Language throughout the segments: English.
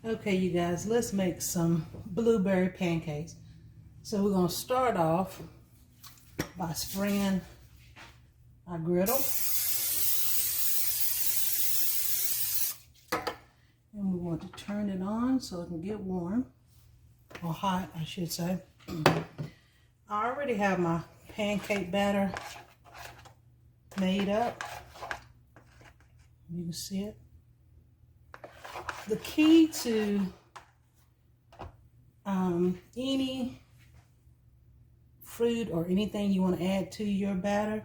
Okay, you guys, let's make some blueberry pancakes. So we're going to start off by spraying our griddle. And we want to turn it on so it can get warm, or hot, I should say. I already have my pancake batter made up. You can see it. The key to any fruit or anything you want to add to your batter,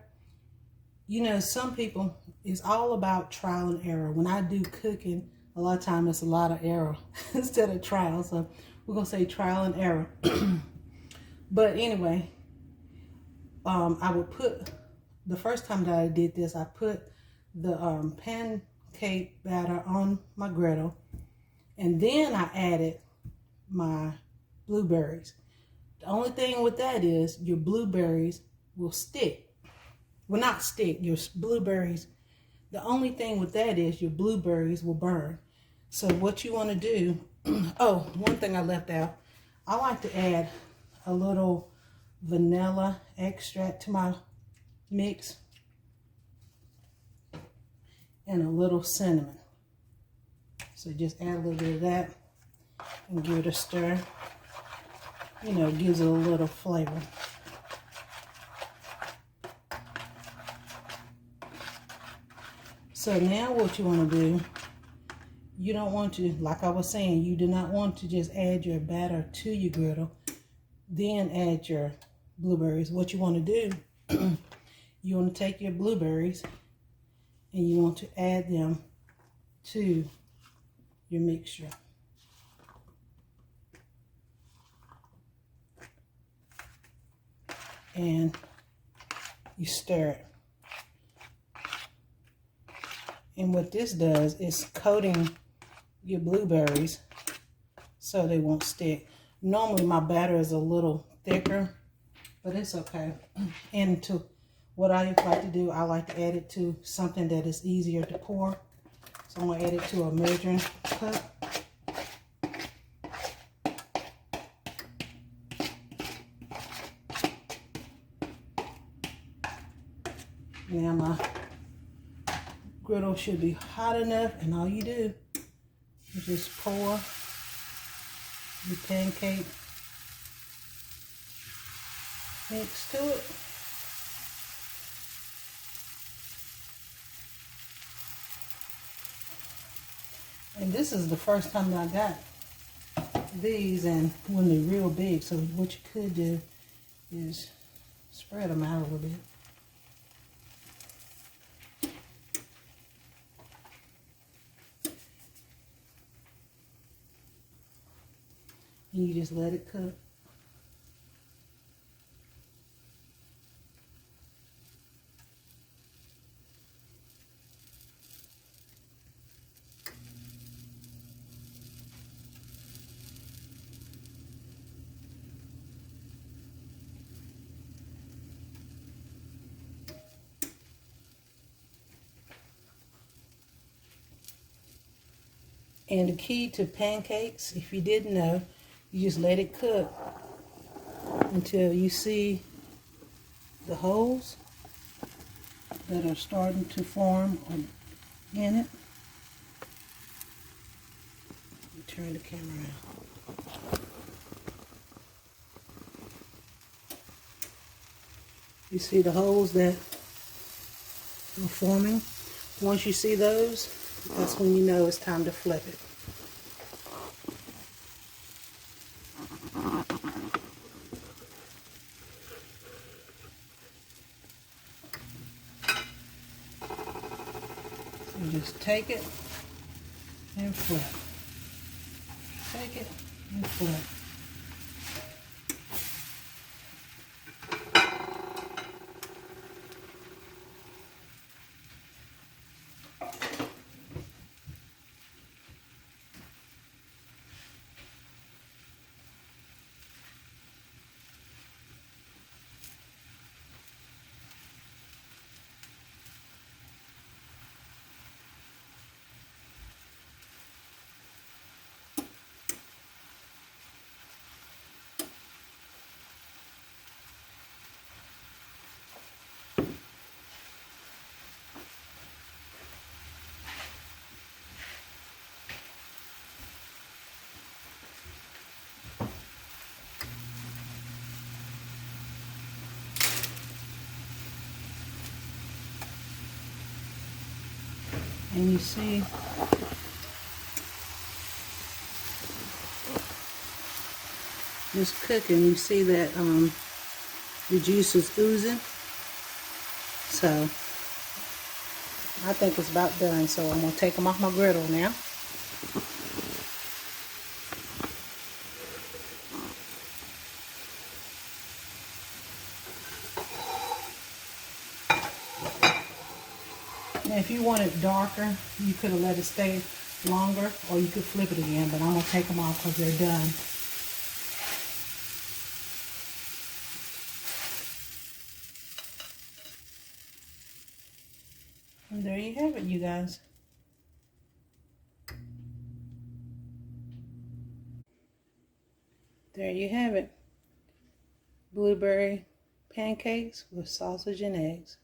you know, some people, it's all about trial and error. When I do cooking, a lot of times it's a lot of error instead of trial. So we're going to say trial and error. But anyway, I would put, the first time that I did this, I put the pancake batter on my griddle. And then I added my blueberries. The only thing with that is your blueberries will stick. Well, not stick, your blueberries. The only thing with that is your blueberries will burn. So what you want to do, oh, one thing I left out. I like to add a little vanilla extract to my mix and a little cinnamon. So just add a little bit of that and give it a stir. You know, it gives it a little flavor. So now what you want to do, you don't want to, like I was saying, you do not want to just add your batter to your griddle, then add your blueberries. What you want to do, you want to take your blueberries and you want to add them to your mixture. And you stir it. And what this does is coating your blueberries so they won't stick. Normally my batter is a little thicker, but it's okay. And to what I like to do, I like to add it to something that is easier to pour. So I'm going to add it to a measuring cup. Now my griddle should be hot enough, and all you do is just pour your pancake mix to it. And this is the first time that I got these, and when they're real big, so what you could do is spread them out a little bit. And you just let it cook. And the key to pancakes, if you didn't know, you just let it cook until you see the holes that are starting to form in it. Turn the camera around. You see the holes that are forming? Once you see those, that's when you know it's time to flip it. So just take it and flip. Take it and flip. And you see this cooking, you see that the juice is oozing. So I think it's about done. So I'm going to take them off my griddle now. Now if you want it darker, you could have let it stay longer, or you could flip it again, but I'm going to take them off because they're done. And there you have it, you guys. There you have it. Blueberry pancakes with sausage and eggs.